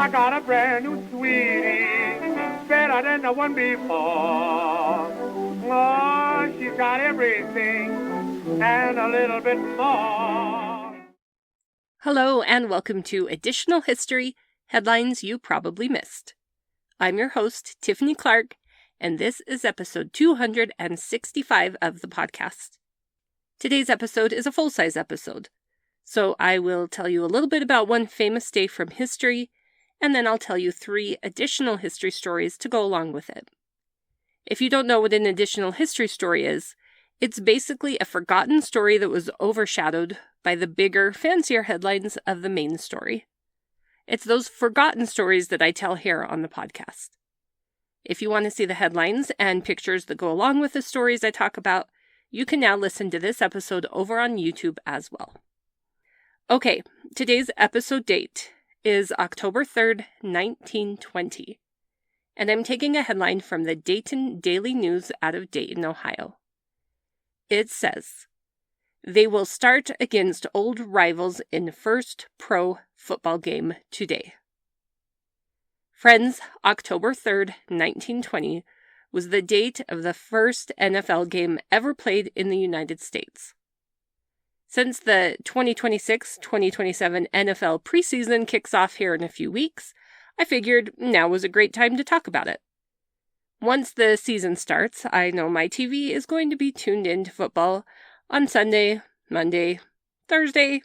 I got a brand new sweetie, better than the one before. Oh, she's got everything and a little bit more. Hello, and welcome to Additional History, Headlines You Probably Missed. I'm your host, Tiffany Clark, and this is episode 265 of the podcast. Today's episode is a full-size episode, so I will tell you a little bit about one famous day from history, and then I'll tell you 3 additional history stories to go along with it. If you don't know what an additional history story is, it's basically a forgotten story that was overshadowed by the bigger, fancier headlines of the main story. It's those forgotten stories that I tell here on the podcast. If you want to see the headlines and pictures that go along with the stories I talk about, you can now listen to this episode over on YouTube as well. Okay, today's episode date is October 3rd, 1920, and I'm taking a headline from the Dayton Daily News out of Dayton, Ohio. It says, "They will start against old rivals in first pro football game today." Friends, October 3rd, 1920 was the date of the first NFL game ever played in the United States. Since the 2026-2027 NFL preseason kicks off here in a few weeks, I figured now was a great time to talk about it. Once the season starts, I know my TV is going to be tuned into football on Sunday, Monday, Thursday,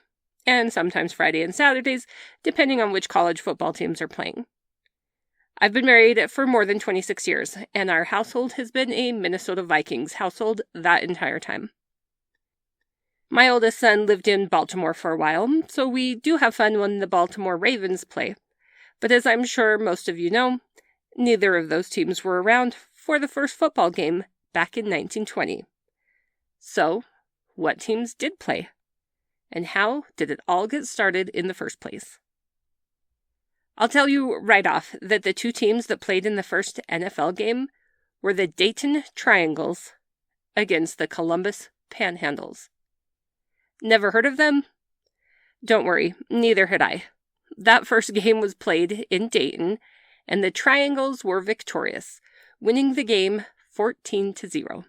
and sometimes Friday and Saturdays, depending on which college football teams are playing. I've been married for more than 26 years, and our household has been a Minnesota Vikings household that entire time. My oldest son lived in Baltimore for a while, so we do have fun when the Baltimore Ravens play. But as I'm sure most of you know, neither of those teams were around for the first football game back in 1920. So, what teams did play? And how did it all get started in the first place? I'll tell you right off that the 2 teams that played in the first NFL game were the Dayton Triangles against the Columbus Panhandles. Never heard of them? Don't worry, neither had I. That first game was played in Dayton, and the Triangles were victorious, winning the game 14-0.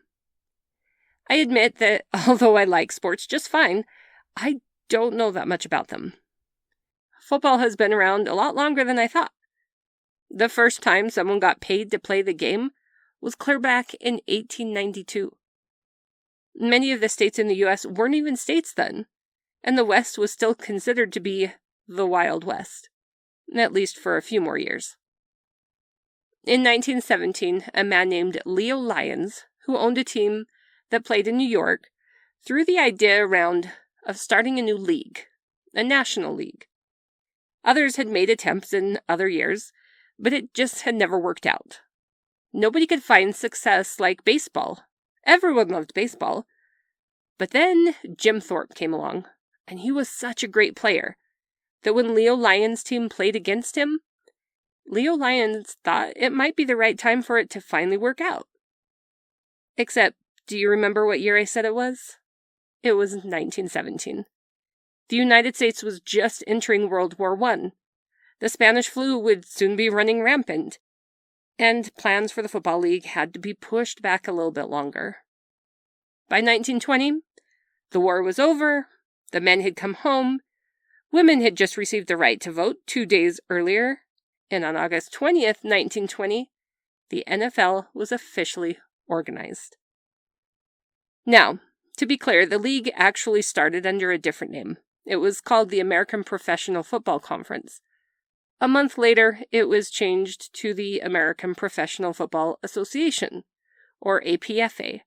I admit that although I like sports just fine, I don't know that much about them. Football has been around a lot longer than I thought. The first time someone got paid to play the game was clear back in 1892. Many of the states in the U.S. weren't even states then, and the West was still considered to be the Wild West, at least for a few more years. In 1917, a man named Leo Lyons, who owned a team that played in New York, threw the idea around of starting a new league, a national league. Others had made attempts in other years, but it just had never worked out. Nobody could find success like baseball. Everyone loved baseball. But then Jim Thorpe came along, and he was such a great player that when Leo Lyons' team played against him, Leo Lyons thought it might be the right time for it to finally work out. Except, do you remember what year I said it was? It was 1917. The United States was just entering World War I. The Spanish flu would soon be running rampant, and plans for the Football League had to be pushed back a little bit longer. By 1920, the war was over, the men had come home, women had just received the right to vote 2 days earlier, and on August 20th, 1920, the NFL was officially organized. Now, to be clear, the league actually started under a different name. It was called the American Professional Football Conference. A month later, it was changed to the American Professional Football Association, or APFA.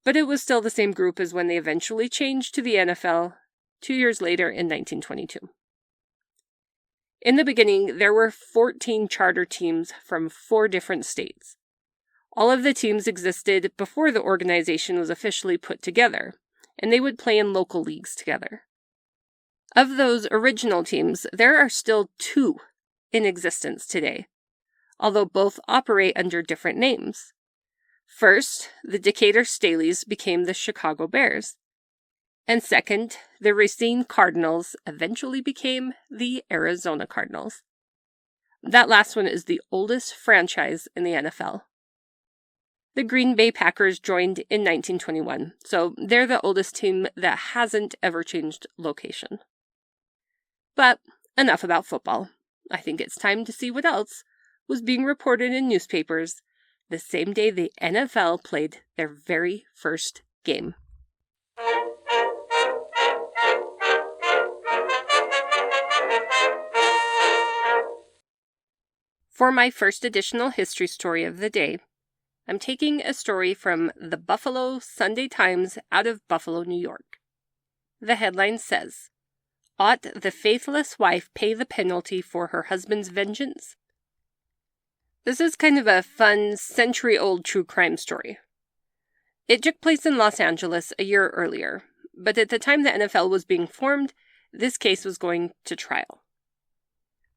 But it was still the same group as when they eventually changed to the NFL 2 years later in 1922. In the beginning, there were 14 charter teams from 4 different states. All of the teams existed before the organization was officially put together, and they would play in local leagues together. Of those original teams, there are still 2 in existence today, although both operate under different names. First, the Decatur Staleys became the Chicago Bears. And second, the Racine Cardinals eventually became the Arizona Cardinals. That last one is the oldest franchise in the NFL. The Green Bay Packers joined in 1921, so they're the oldest team that hasn't ever changed location. But enough about football. I think it's time to see what else was being reported in newspapers the same day the NFL played their very first game. For my first additional history story of the day, I'm taking a story from the Buffalo Sunday Times out of Buffalo, New York. The headline says, "Ought the faithless wife pay the penalty for her husband's vengeance?" This is kind of a fun, century-old true crime story. It took place in Los Angeles a year earlier, but at the time the NFL was being formed, this case was going to trial.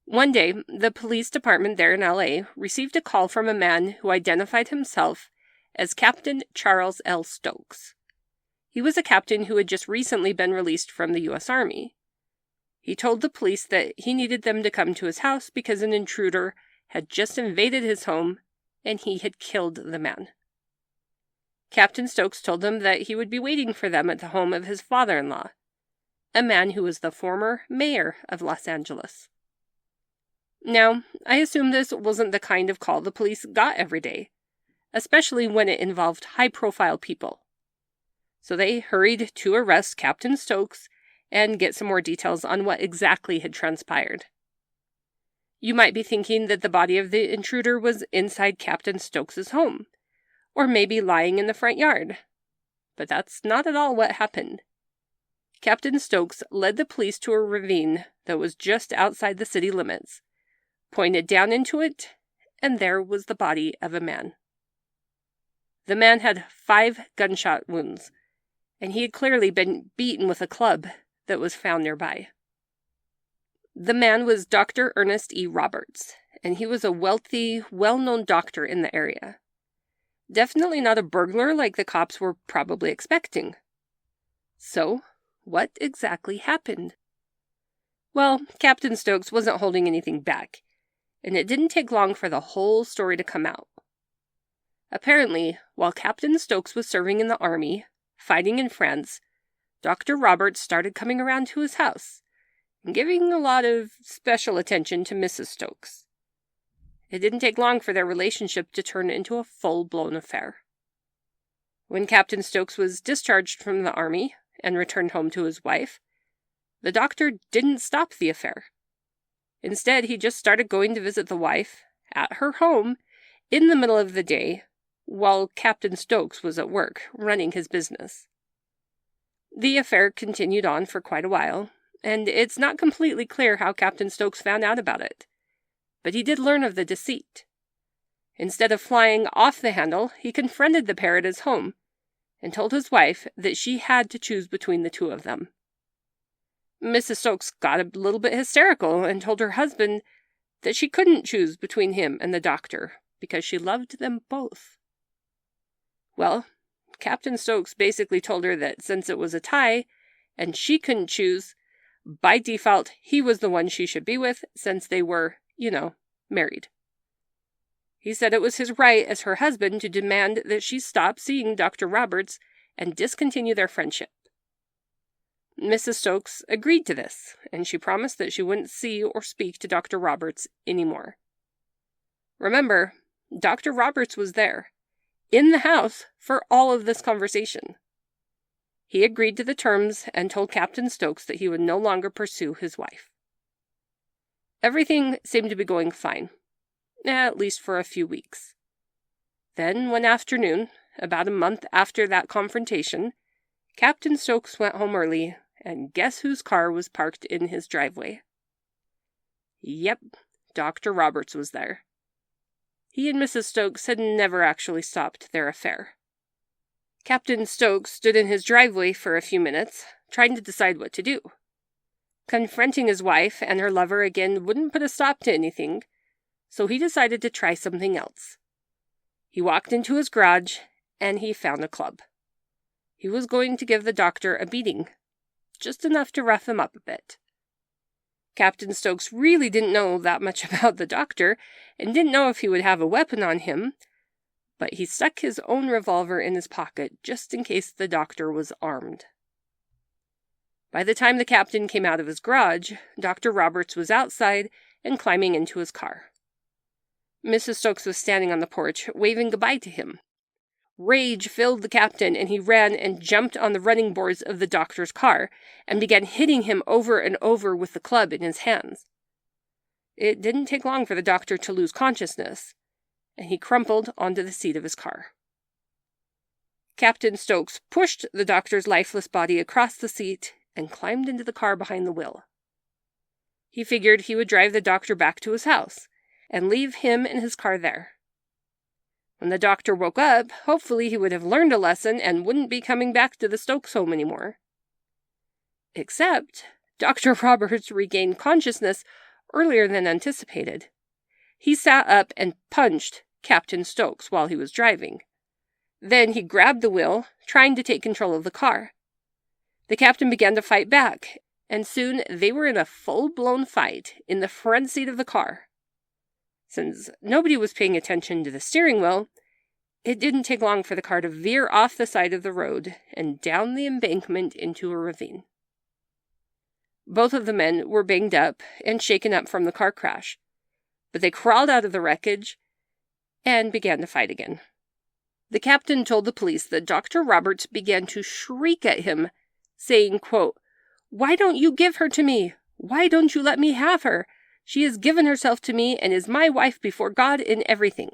One day, the police department there in LA received a call from a man who identified himself as Captain Charles L. Stokes. He was a captain who had just recently been released from the U.S. Army. He told the police that he needed them to come to his house because an intruder had just invaded his home and he had killed the man. Captain Stokes told them that he would be waiting for them at the home of his father-in-law, a man who was the former mayor of Los Angeles. Now, I assume this wasn't the kind of call the police got every day, especially when it involved high-profile people. So they hurried to arrest Captain Stokes and get some more details on what exactly had transpired. You might be thinking that the body of the intruder was inside Captain Stokes' home, or maybe lying in the front yard. But that's not at all what happened. Captain Stokes led the police to a ravine that was just outside the city limits, pointed down into it, and there was the body of a man. The man had 5 gunshot wounds, and he had clearly been beaten with a club that was found nearby. The man was Dr. Ernest E. Roberts, and he was a wealthy, well-known doctor in the area. Definitely not a burglar like the cops were probably expecting. So, what exactly happened? Well, Captain Stokes wasn't holding anything back, and it didn't take long for the whole story to come out. Apparently, while Captain Stokes was serving in the army, fighting in France, Dr. Roberts started coming around to his house and giving a lot of special attention to Mrs. Stokes. It didn't take long for their relationship to turn into a full-blown affair. When Captain Stokes was discharged from the army and returned home to his wife, the doctor didn't stop the affair. Instead, he just started going to visit the wife at her home in the middle of the day while Captain Stokes was at work running his business. The affair continued on for quite a while, and it's not completely clear how Captain Stokes found out about it. But he did learn of the deceit. Instead of flying off the handle, he confronted the pair at his home and told his wife that she had to choose between the two of them. Mrs. Stokes got a little bit hysterical and told her husband that she couldn't choose between him and the doctor because she loved them both. Well, Captain Stokes basically told her that since it was a tie and she couldn't choose, by default, he was the one she should be with since they were, married. He said it was his right as her husband to demand that she stop seeing Dr. Roberts and discontinue their friendship. Mrs. Stokes agreed to this, and she promised that she wouldn't see or speak to Dr. Roberts anymore. Remember, Dr. Roberts was there, in the house, for all of this conversation. He agreed to the terms and told Captain Stokes that he would no longer pursue his wife. Everything seemed to be going fine, at least for a few weeks. Then, one afternoon, about a month after that confrontation, Captain Stokes went home early, and guess whose car was parked in his driveway? Yep, Dr. Roberts was there. He and Mrs. Stokes had never actually stopped their affair. Captain Stokes stood in his driveway for a few minutes, trying to decide what to do. Confronting his wife and her lover again wouldn't put a stop to anything, so he decided to try something else. He walked into his garage, and he found a club. He was going to give the doctor a beating, just enough to rough him up a bit. Captain Stokes really didn't know that much about the doctor, and didn't know if he would have a weapon on him, but he stuck his own revolver in his pocket just in case the doctor was armed. By the time the captain came out of his garage, Dr. Roberts was outside and climbing into his car. Mrs. Stokes was standing on the porch, waving goodbye to him. Rage filled the captain, and he ran and jumped on the running boards of the doctor's car and began hitting him over and over with the club in his hands. It didn't take long for the doctor to lose consciousness, and he crumpled onto the seat of his car. Captain Stokes pushed the doctor's lifeless body across the seat and climbed into the car behind the wheel. He figured he would drive the doctor back to his house and leave him and his car there. When the doctor woke up, hopefully he would have learned a lesson and wouldn't be coming back to the Stokes home anymore. Except, Dr. Roberts regained consciousness earlier than anticipated. He sat up and punched Captain Stokes while he was driving. Then he grabbed the wheel, trying to take control of the car. The captain began to fight back, and soon they were in a full-blown fight in the front seat of the car. Since nobody was paying attention to the steering wheel, it didn't take long for the car to veer off the side of the road and down the embankment into a ravine. Both of the men were banged up and shaken up from the car crash, but they crawled out of the wreckage and began to fight again. The captain told the police that Dr. Roberts began to shriek at him, saying, quote, "Why don't you give her to me? Why don't you let me have her? She has given herself to me and is my wife before God in everything."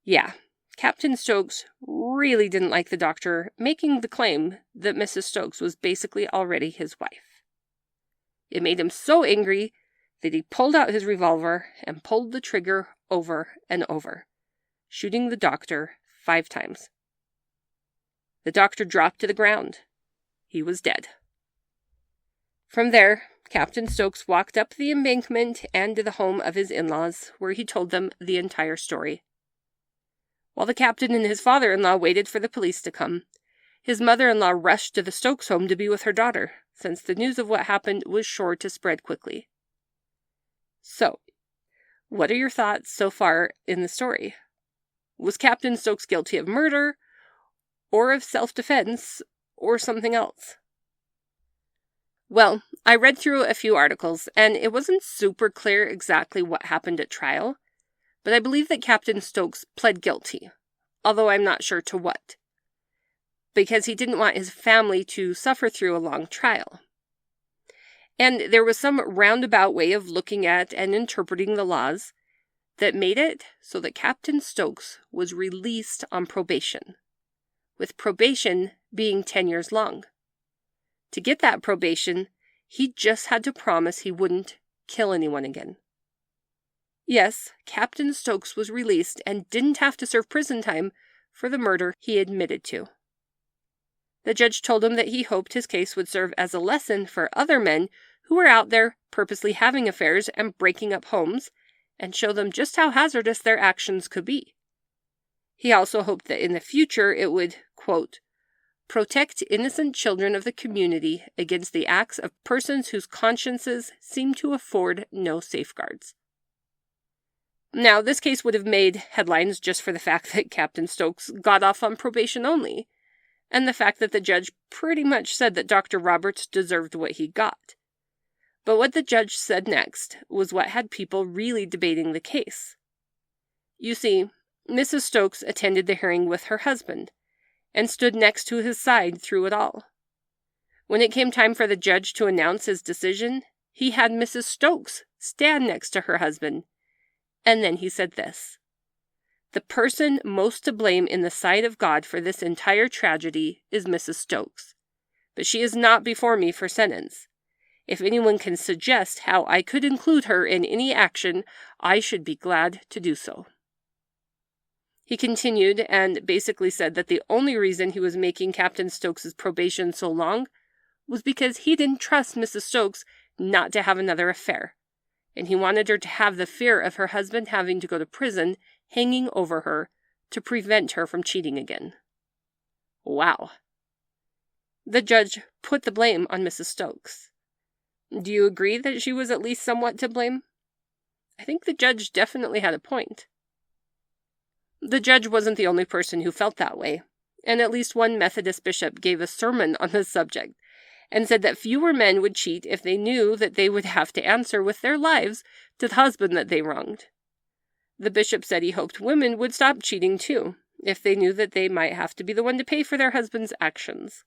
Yeah, Captain Stokes really didn't like the doctor making the claim that Mrs. Stokes was basically already his wife. It made him so angry that he pulled out his revolver and pulled the trigger over and over, shooting the doctor 5 times. The doctor dropped to the ground. He was dead. From there, Captain Stokes walked up the embankment and to the home of his in-laws, where he told them the entire story. While the captain and his father-in-law waited for the police to come, his mother-in-law rushed to the Stokes home to be with her daughter, since the news of what happened was sure to spread quickly. So, what are your thoughts so far in the story? Was Captain Stokes guilty of murder, or of self-defense, or something else? Well, I read through a few articles, and it wasn't super clear exactly what happened at trial, but I believe that Captain Stokes pled guilty, although I'm not sure to what, because he didn't want his family to suffer through a long trial. And there was some roundabout way of looking at and interpreting the laws that made it so that Captain Stokes was released on probation, with probation being 10 years long. To get that probation, he just had to promise he wouldn't kill anyone again. Yes, Captain Stokes was released and didn't have to serve prison time for the murder he admitted to. The judge told him that he hoped his case would serve as a lesson for other men who were out there purposely having affairs and breaking up homes, and show them just how hazardous their actions could be. He also hoped that in the future it would, quote, "protect innocent children of the community against the acts of persons whose consciences seem to afford no safeguards." Now, this case would have made headlines just for the fact that Captain Stokes got off on probation only, and the fact that the judge pretty much said that Dr. Roberts deserved what he got. But what the judge said next was what had people really debating the case. You see, Mrs. Stokes attended the hearing with her husband, and stood next to his side through it all. When it came time for the judge to announce his decision, he had Mrs. Stokes stand next to her husband, and then he said this: "The person most to blame in the sight of God for this entire tragedy is Mrs. Stokes, but she is not before me for sentence. If anyone can suggest how I could include her in any action, I should be glad to do so." He continued and basically said that the only reason he was making Captain Stokes' probation so long was because he didn't trust Mrs. Stokes not to have another affair, and he wanted her to have the fear of her husband having to go to prison hanging over her to prevent her from cheating again. Wow. The judge put the blame on Mrs. Stokes. Do you agree that she was at least somewhat to blame? I think the judge definitely had a point. The judge wasn't the only person who felt that way, and at least one Methodist bishop gave a sermon on this subject and said that fewer men would cheat if they knew that they would have to answer with their lives to the husband that they wronged. The bishop said he hoped women would stop cheating too, if they knew that they might have to be the one to pay for their husband's actions.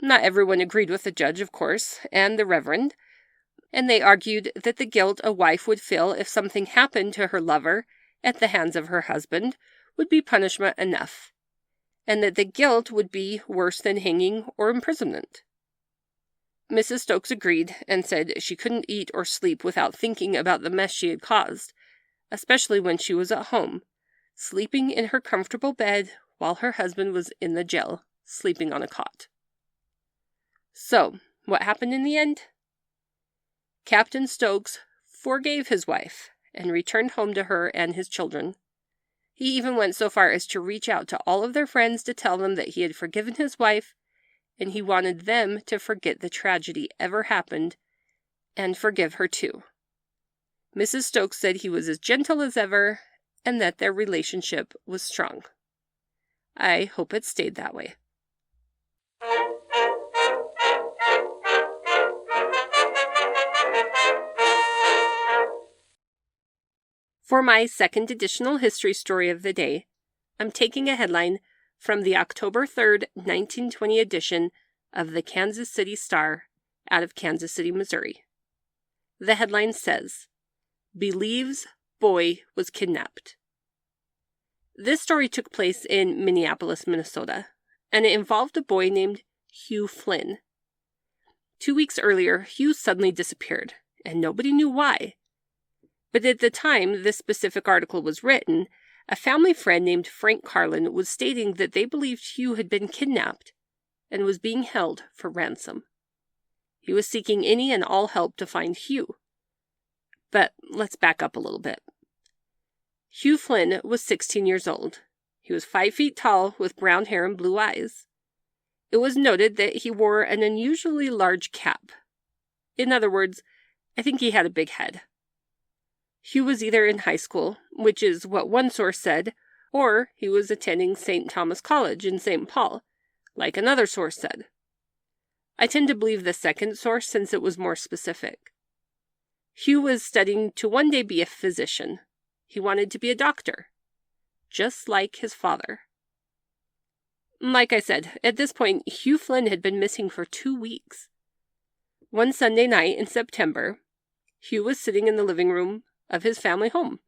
Not everyone agreed with the judge, of course, and the reverend, and they argued that the guilt a wife would feel if something happened to her lover at the hands of her husband would be punishment enough, and that the guilt would be worse than hanging or imprisonment. Mrs. Stokes agreed and said she couldn't eat or sleep without thinking about the mess she had caused, especially when she was at home, sleeping in her comfortable bed while her husband was in the jail, sleeping on a cot. So, what happened in the end? Captain Stokes forgave his wife and returned home to her and his children. He even went so far as to reach out to all of their friends to tell them that he had forgiven his wife, and he wanted them to forget the tragedy ever happened and forgive her too. Mrs. Stokes said he was as gentle as ever and that their relationship was strong. I hope it stayed that way. For my second additional history story of the day, I'm taking a headline from the October 3rd, 1920 edition of the Kansas City Star out of Kansas City, Missouri. The headline says, "Believes Boy Was Kidnapped." This story took place in Minneapolis, Minnesota, and it involved a boy named Hugh Flynn. 2 weeks earlier, Hugh suddenly disappeared, and nobody knew why. But at the time this specific article was written, a family friend named Frank Carlin was stating that they believed Hugh had been kidnapped and was being held for ransom. He was seeking any and all help to find Hugh. But let's back up a little bit. Hugh Flynn was 16 years old. He was 5 feet tall with brown hair and blue eyes. It was noted that he wore an unusually large cap. In other words, I think he had a big head. Hugh was either in high school, which is what one source said, or he was attending St. Thomas College in St. Paul, like another source said. I tend to believe the second source since it was more specific. Hugh was studying to one day be a physician. He wanted to be a doctor, just like his father. Like I said, at this point, Hugh Flynn had been missing for 2 weeks. One Sunday night in September, Hugh was sitting in the living room of his family home.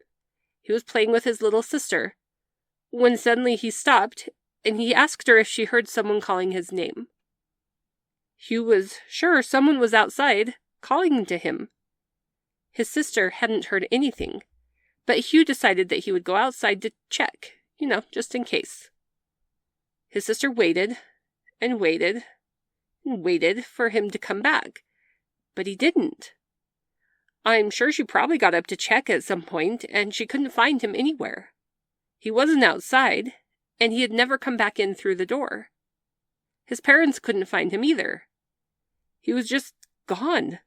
He was playing with his little sister, when suddenly he stopped and he asked her if she heard someone calling his name. Hugh was sure someone was outside calling to him. His sister hadn't heard anything, but Hugh decided that he would go outside to check, just in case. His sister waited and waited and waited for him to come back, but he didn't. I'm sure she probably got up to check at some point, and she couldn't find him anywhere. He wasn't outside, and he had never come back in through the door. His parents couldn't find him either. He was just gone.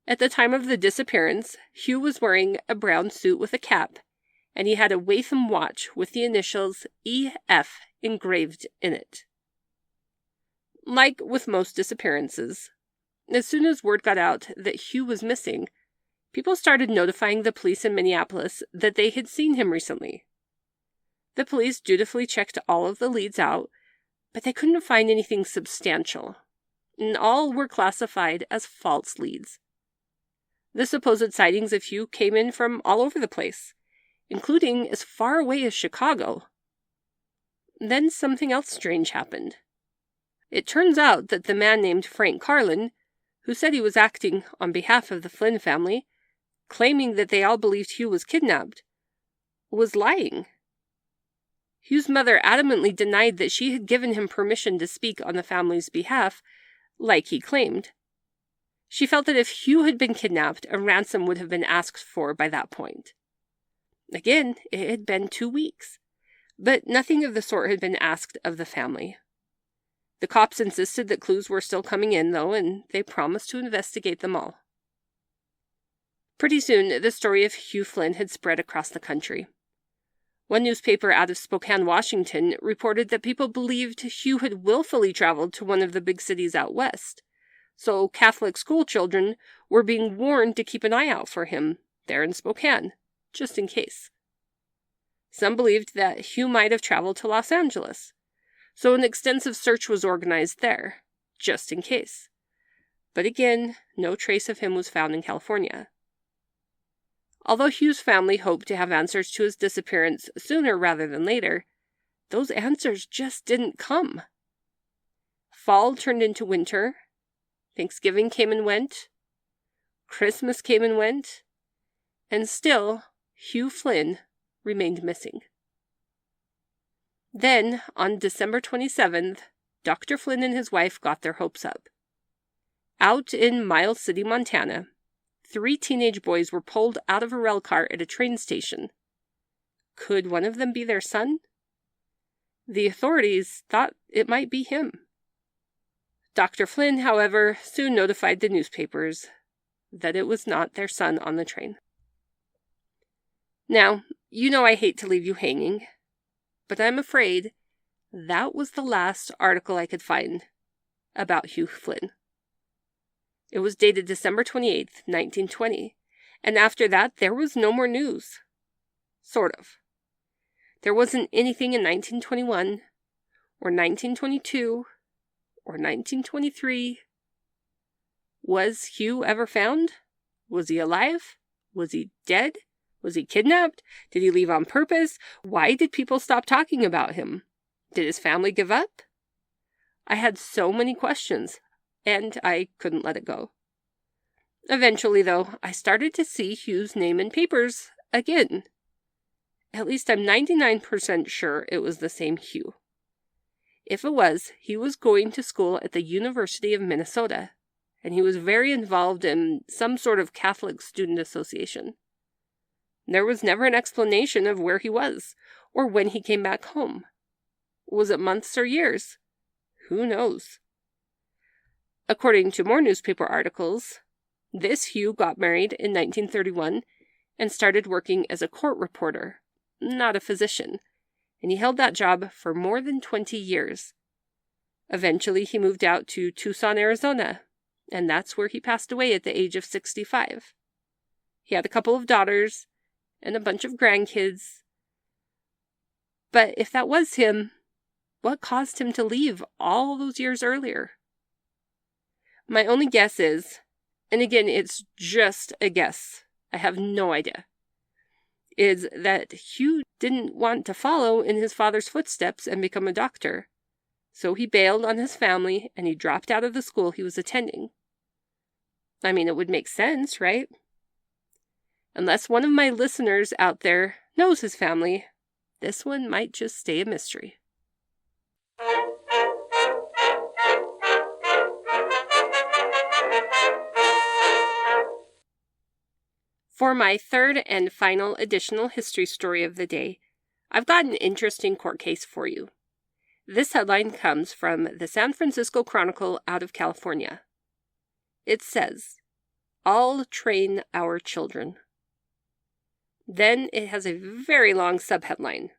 At the time of the disappearance, Hugh was wearing a brown suit with a cap, and he had a Waytham watch with the initials EF engraved in it. Like with most disappearances, as soon as word got out that Hugh was missing, people started notifying the police in Minneapolis that they had seen him recently. The police dutifully checked all of the leads out, but they couldn't find anything substantial, and all were classified as false leads. The supposed sightings of Hugh came in from all over the place, including as far away as Chicago. Then something else strange happened. It turns out that the man named Frank Carlin, who said he was acting on behalf of the Flynn family, claiming that they all believed Hugh was kidnapped, was lying. Hugh's mother adamantly denied that she had given him permission to speak on the family's behalf, like he claimed. She felt that if Hugh had been kidnapped, a ransom would have been asked for by that point. Again, it had been 2 weeks, but nothing of the sort had been asked of the family. The cops insisted that clues were still coming in, though, and they promised to investigate them all. Pretty soon, the story of Hugh Flynn had spread across the country. One newspaper out of Spokane, Washington, reported that people believed Hugh had willfully traveled to one of the big cities out west, so Catholic school children were being warned to keep an eye out for him there in Spokane, just in case. Some believed that Hugh might have traveled to Los Angeles, so an extensive search was organized there, just in case. But again, no trace of him was found in California. Although Hugh's family hoped to have answers to his disappearance sooner rather than later, those answers just didn't come. Fall turned into winter, Thanksgiving came and went, Christmas came and went, and still Hugh Flynn remained missing. Then, on December 27th, Dr. Flynn and his wife got their hopes up. Out in Miles City, Montana, 3 teenage boys were pulled out of a rail car at a train station. Could one of them be their son? The authorities thought it might be him. Dr. Flynn, however, soon notified the newspapers that it was not their son on the train. Now, you know I hate to leave you hanging, but I'm afraid that was the last article I could find about Hugh Flynn. It was dated December 28th, 1920, and after that there was no more news. Sort of. There wasn't anything in 1921, or 1922, or 1923. Was Hugh ever found? Was he alive? Was he dead? Was he kidnapped? Did he leave on purpose? Why did people stop talking about him? Did his family give up? I had so many questions, and I couldn't let it go. Eventually, though, I started to see Hugh's name in papers again. At least I'm 99% sure it was the same Hugh. If it was, he was going to school at the University of Minnesota, and he was very involved in some sort of Catholic student association. There was never an explanation of where he was, or when he came back home. Was it months or years? Who knows? According to more newspaper articles, this Hugh got married in 1931 and started working as a court reporter, not a physician, and he held that job for more than 20 years. Eventually, he moved out to Tucson, Arizona, and that's where he passed away at the age of 65. He had a couple of daughters and a bunch of grandkids. But if that was him, what caused him to leave all those years earlier? My only guess is, and again, it's just a guess, I have no idea, is that Hugh didn't want to follow in his father's footsteps and become a doctor. So he bailed on his family and he dropped out of the school he was attending. I mean, it would make sense, right? Unless one of my listeners out there knows his family, this one might just stay a mystery. For my third and final additional history story of the day, I've got an interesting court case for you. This headline comes from the San Francisco Chronicle out of California. It says, "All train our children." Then it has a very long subheadline.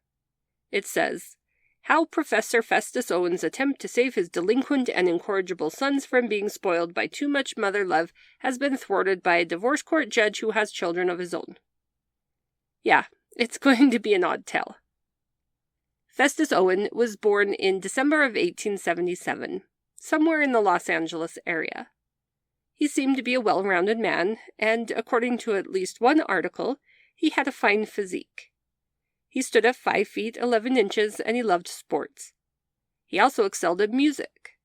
It says, "How Professor Festus Owen's attempt to save his delinquent and incorrigible sons from being spoiled by too much mother love has been thwarted by a divorce court judge who has children of his own." Yeah, it's going to be an odd tale. Festus Owen was born in December of 1877, somewhere in the Los Angeles area. He seemed to be a well-rounded man, and according to at least one article, he had a fine physique. He stood at 5 feet 11 inches, and he loved sports. He also excelled at music.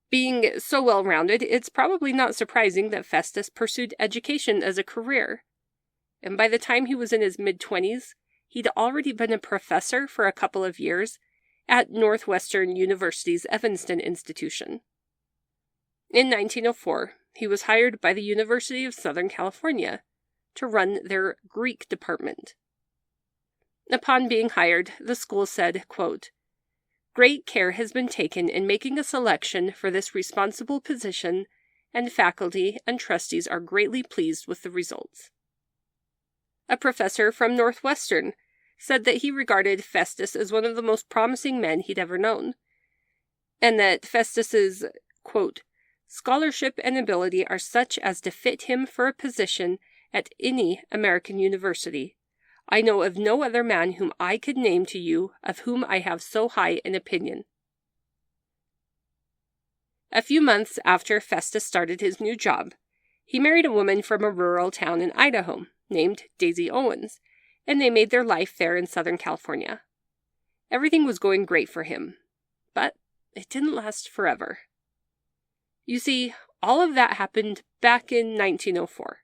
Being so well-rounded, it's probably not surprising that Festus pursued education as a career. And by the time he was in his mid-20s, he'd already been a professor for a couple of years at Northwestern University's Evanston Institution. In 1904, he was hired by the University of Southern California to run their Greek department. Upon being hired, the school said, quote, Great care has been taken in making a selection for this responsible position, and faculty and trustees are greatly pleased with the results. A professor from Northwestern said that he regarded Festus as one of the most promising men he'd ever known, and that Festus's, quote, scholarship and ability are such as to fit him for a position at any American university. I know of no other man whom I could name to you of whom I have so high an opinion. A few months after Festus started his new job, he married a woman from a rural town in Idaho named Daisy Owens, and they made their life there in Southern California. Everything was going great for him, but it didn't last forever. You see, all of that happened back in 1904.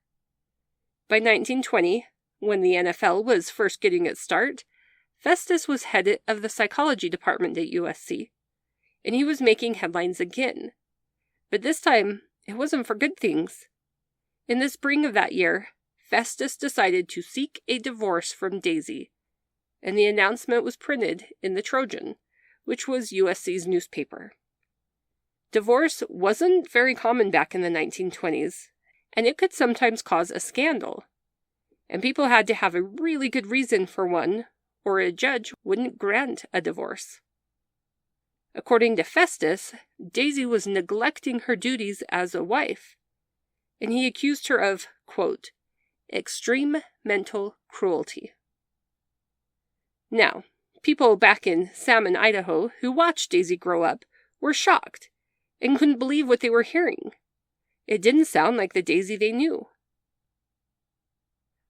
By 1920, when the NFL was first getting its start, Festus was head of the psychology department at USC, and he was making headlines again. But this time, it wasn't for good things. In the spring of that year, Festus decided to seek a divorce from Daisy, and the announcement was printed in the Trojan, which was USC's newspaper. Divorce wasn't very common back in the 1920s, and it could sometimes cause a scandal. And people had to have a really good reason for one, or a judge wouldn't grant a divorce. According to Festus, Daisy was neglecting her duties as a wife, and he accused her of, quote, extreme mental cruelty. Now, people back in Salmon, Idaho, who watched Daisy grow up, were shocked and couldn't believe what they were hearing. It didn't sound like the Daisy they knew.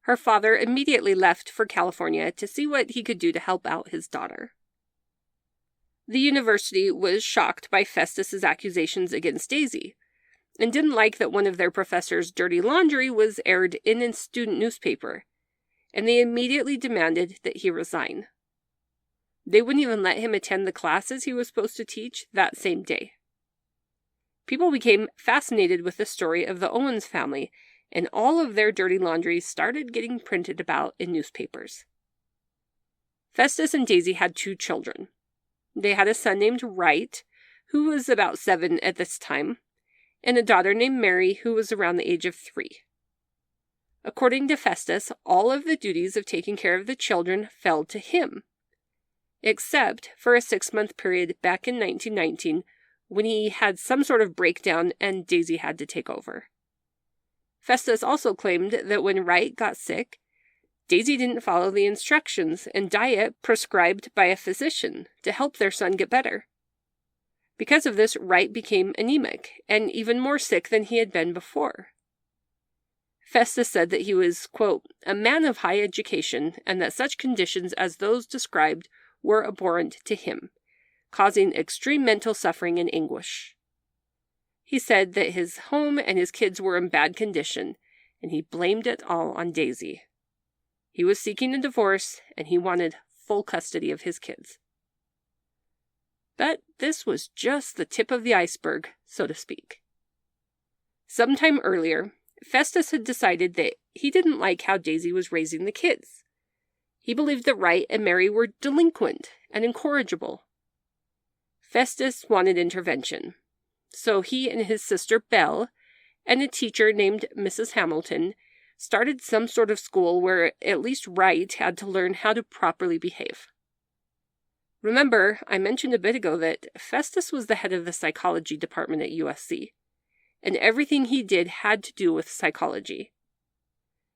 Her father immediately left for California to see what he could do to help out his daughter. The university was shocked by Festus's accusations against Daisy, and didn't like that one of their professors' dirty laundry was aired in a student newspaper, and they immediately demanded that he resign. They wouldn't even let him attend the classes he was supposed to teach that same day. People became fascinated with the story of the Owens family, and all of their dirty laundry started getting printed about in newspapers. Festus and Daisy had 2 children. They had a son named Wright, who was about 7 at this time, and a daughter named Mary, who was around the age of 3. According to Festus, all of the duties of taking care of the children fell to him, except for a 6-month period back in 1919 when he had some sort of breakdown and Daisy had to take over. Festus also claimed that when Wright got sick, Daisy didn't follow the instructions and diet prescribed by a physician to help their son get better. Because of this, Wright became anemic and even more sick than he had been before. Festus said that he was, quote, a man of high education, and that such conditions as those described were abhorrent to him, causing extreme mental suffering and anguish. He said that his home and his kids were in bad condition, and he blamed it all on Daisy. He was seeking a divorce, and he wanted full custody of his kids. But this was just the tip of the iceberg, so to speak. Sometime earlier, Festus had decided that he didn't like how Daisy was raising the kids. He believed that Wright and Mary were delinquent and incorrigible. Festus wanted intervention, so he and his sister Belle and a teacher named Mrs. Hamilton started some sort of school where at least Wright had to learn how to properly behave. Remember, I mentioned a bit ago that Festus was the head of the psychology department at USC, and everything he did had to do with psychology.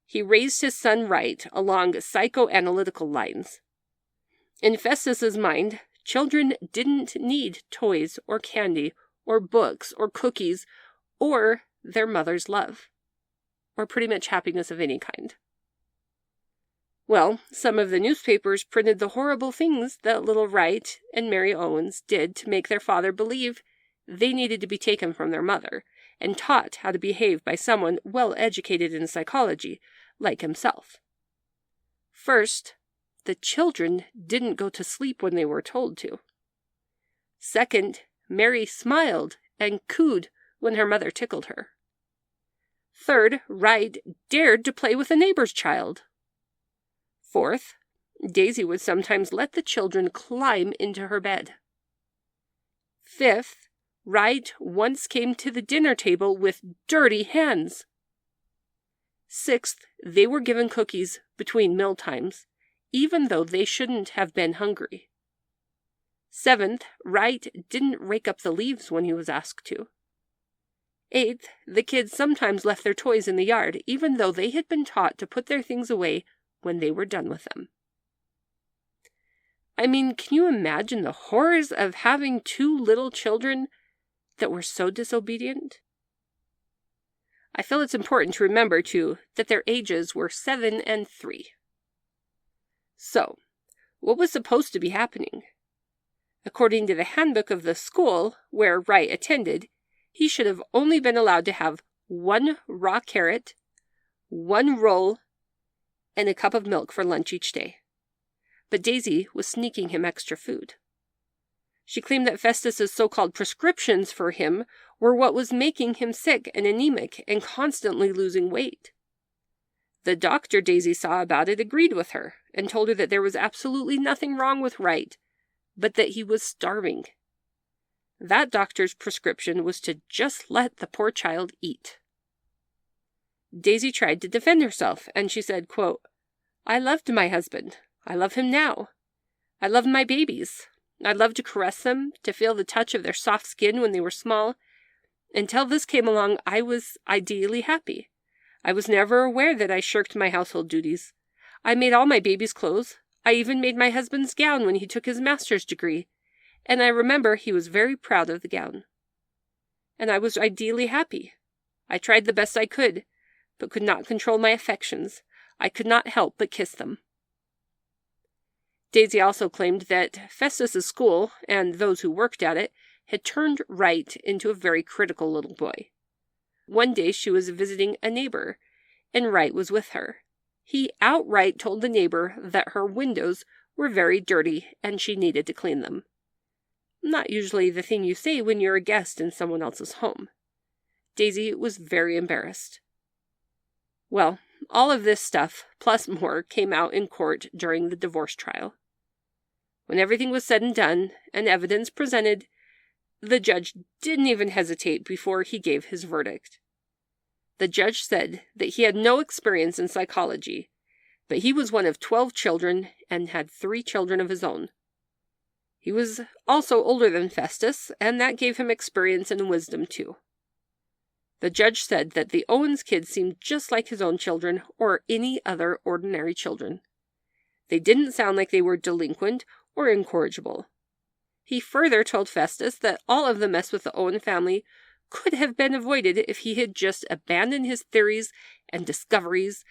He raised his son Wright along psychoanalytical lines. In Festus's mind, children didn't need toys or candy or books or cookies or their mother's love, or pretty much happiness of any kind. Well, some of the newspapers printed the horrible things that little Wright and Mary Owens did to make their father believe they needed to be taken from their mother and taught how to behave by someone well educated in psychology, like himself. First, the children didn't go to sleep when they were told to. Second, Mary smiled and cooed when her mother tickled her. Third, Wright dared to play with a neighbor's child. Fourth, Daisy would sometimes let the children climb into her bed. Fifth, Wright once came to the dinner table with dirty hands. Sixth, they were given cookies between meal times, even though they shouldn't have been hungry. Seventh, Wright didn't rake up the leaves when he was asked to. Eighth, the kids sometimes left their toys in the yard, even though they had been taught to put their things away when they were done with them. I mean, can you imagine the horrors of having two little children that were so disobedient? I feel it's important to remember, too, that their ages were 7 and 3. So, what was supposed to be happening? According to the handbook of the school where Wright attended, he should have only been allowed to have 1 raw carrot, 1 roll, and a cup of milk for lunch each day. But Daisy was sneaking him extra food. She claimed that Festus's so-called prescriptions for him were what was making him sick and anemic and constantly losing weight. The doctor Daisy saw about it agreed with her and told her that there was absolutely nothing wrong with Wright, but that he was starving. That doctor's prescription was to just let the poor child eat. Daisy tried to defend herself, and she said, quote, "I loved my husband. I love him now. I love my babies. I loved to caress them, to feel the touch of their soft skin when they were small. Until this came along, I was ideally happy. I was never aware that I shirked my household duties. I made all my baby's clothes. I even made my husband's gown when he took his master's degree. And I remember he was very proud of the gown. And I was ideally happy. I tried the best I could, but could not control my affections. I could not help but kiss them." Daisy also claimed that Festus's school, and those who worked at it, had turned Wright into a very critical little boy. One day she was visiting a neighbor, and Wright was with her. He outright told the neighbor that her windows were very dirty and she needed to clean them. Not usually the thing you say when you're a guest in someone else's home. Daisy was very embarrassed. Well, all of this stuff, plus more, came out in court during the divorce trial. When everything was said and done, and evidence presented, the judge didn't even hesitate before he gave his verdict. The judge said that he had no experience in psychology, but he was one of 12 children and had 3 children of his own. He was also older than Festus, and that gave him experience and wisdom too. The judge said that the Owens kids seemed just like his own children or any other ordinary children. They didn't sound like they were delinquent or incorrigible. He further told Festus that all of the mess with the Owen family could have been avoided if he had just abandoned his theories and discoveries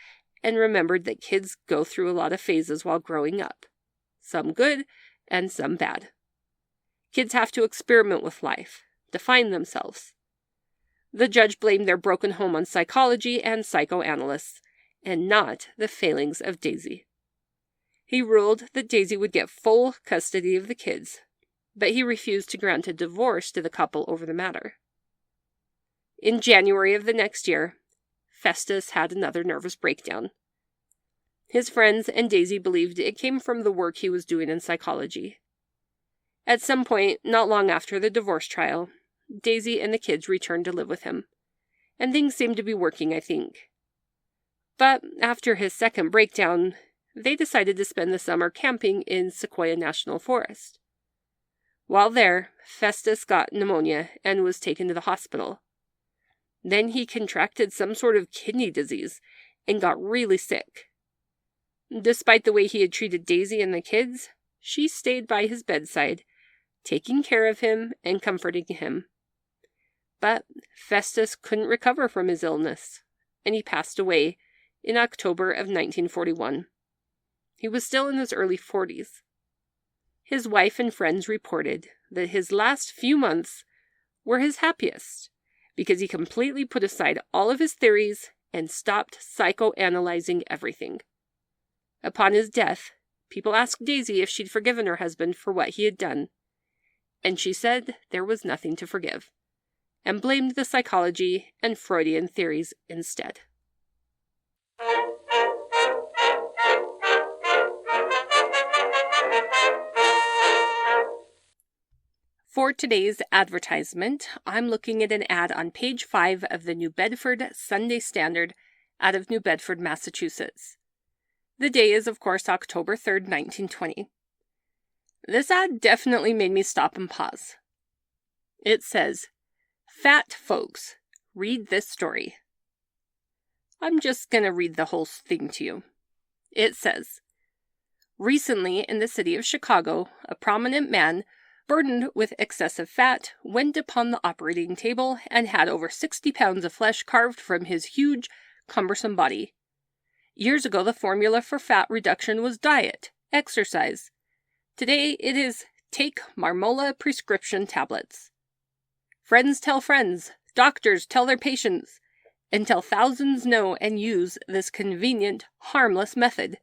and remembered that kids go through a lot of phases while growing up. Some good and some bad. Kids have to experiment with life, define themselves. The judge blamed their broken home on psychology and psychoanalysts, and not the failings of Daisy. He ruled that Daisy would get full custody of the kids, but he refused to grant a divorce to the couple over the matter. In January of the next year, Festus had another nervous breakdown. His friends and Daisy believed it came from the work he was doing in psychology. At some point, not long after the divorce trial, Daisy and the kids returned to live with him, and things seemed to be working, I think. But after his second breakdown, they decided to spend the summer camping in Sequoia National Forest. While there, Festus got pneumonia and was taken to the hospital. Then he contracted some sort of kidney disease and got really sick. Despite the way he had treated Daisy and the kids, she stayed by his bedside, taking care of him and comforting him. But Festus couldn't recover from his illness, and he passed away in October of 1941. He was still in his early 40s. His wife and friends reported that his last few months were his happiest because he completely put aside all of his theories and stopped psychoanalyzing everything. Upon his death, people asked Daisy if she'd forgiven her husband for what he had done, and she said there was nothing to forgive, and blamed the psychology and Freudian theories instead. For today's advertisement, I'm looking at an ad on page 5 of the New Bedford Sunday Standard out of New Bedford, Massachusetts. The day is, of course, October 3rd, 1920. This ad definitely made me stop and pause. It says, "Fat folks, read this story." I'm just going to read the whole thing to you. It says, recently in the city of Chicago, a prominent man burdened with excessive fat, went upon the operating table and had over 60 pounds of flesh carved from his huge, cumbersome body. Years ago, the formula for fat reduction was diet, exercise. Today, it is take Marmola prescription tablets. Friends tell friends, doctors tell their patients, until thousands know and use this convenient, harmless method.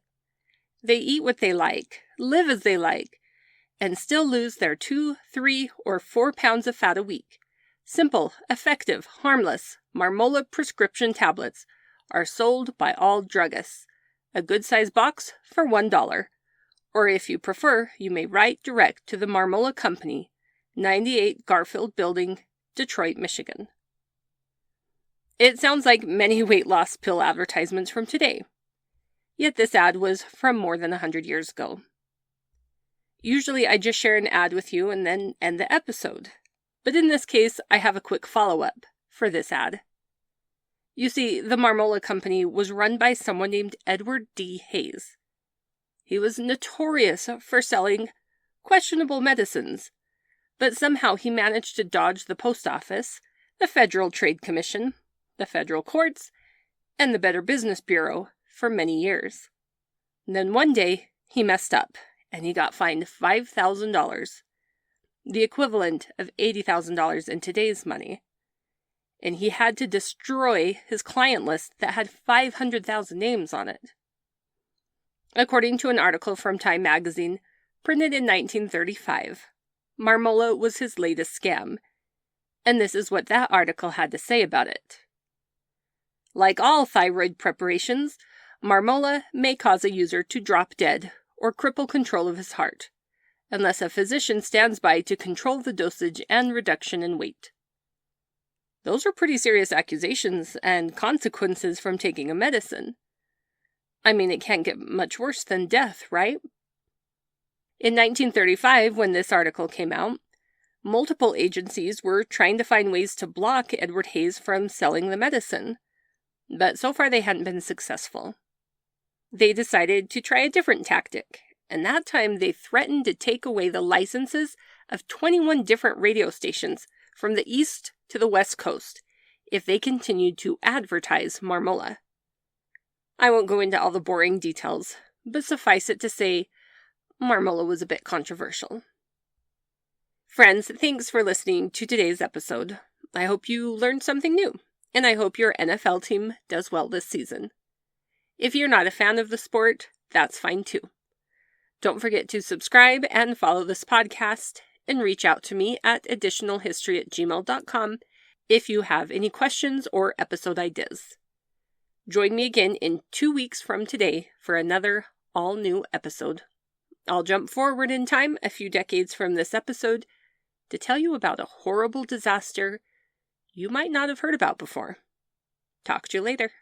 They eat what they like, live as they like, and still lose their 2, 3, or 4 pounds of fat a week. Simple, effective, harmless Marmola prescription tablets are sold by all druggists. A good-sized box for $1. Or if you prefer, you may write direct to the Marmola Company, 98 Garfield Building, Detroit, Michigan. It sounds like many weight loss pill advertisements from today. Yet this ad was from more than 100 years ago. Usually I just share an ad with you and then end the episode. But in this case, I have a quick follow-up for this ad. You see, the Marmola Company was run by someone named Edward D. Hayes. He was notorious for selling questionable medicines, but somehow he managed to dodge the post office, the Federal Trade Commission, the federal courts, and the Better Business Bureau for many years. And then one day, he messed up, and he got fined $5,000, the equivalent of $80,000 in today's money. And he had to destroy his client list that had 500,000 names on it. According to an article from Time magazine, printed in 1935, Marmola was his latest scam, and this is what that article had to say about it. Like all thyroid preparations, Marmola may cause a user to drop dead or cripple control of his heart, unless a physician stands by to control the dosage and reduction in weight. Those are pretty serious accusations and consequences from taking a medicine. I mean, it can't get much worse than death, right? In 1935, when this article came out, multiple agencies were trying to find ways to block Edward Hayes from selling the medicine, but so far they hadn't been successful. They decided to try a different tactic, and that time they threatened to take away the licenses of 21 different radio stations from the East to the West Coast if they continued to advertise Marmola. I won't go into all the boring details, but suffice it to say, Marmola was a bit controversial. Friends, thanks for listening to today's episode. I hope you learned something new, and I hope your NFL team does well this season. If you're not a fan of the sport, that's fine too. Don't forget to subscribe and follow this podcast, and reach out to me at additionalhistory@gmail.com if you have any questions or episode ideas. Join me again in 2 weeks from today for another all-new episode. I'll jump forward in time a few decades from this episode to tell you about a horrible disaster you might not have heard about before. Talk to you later.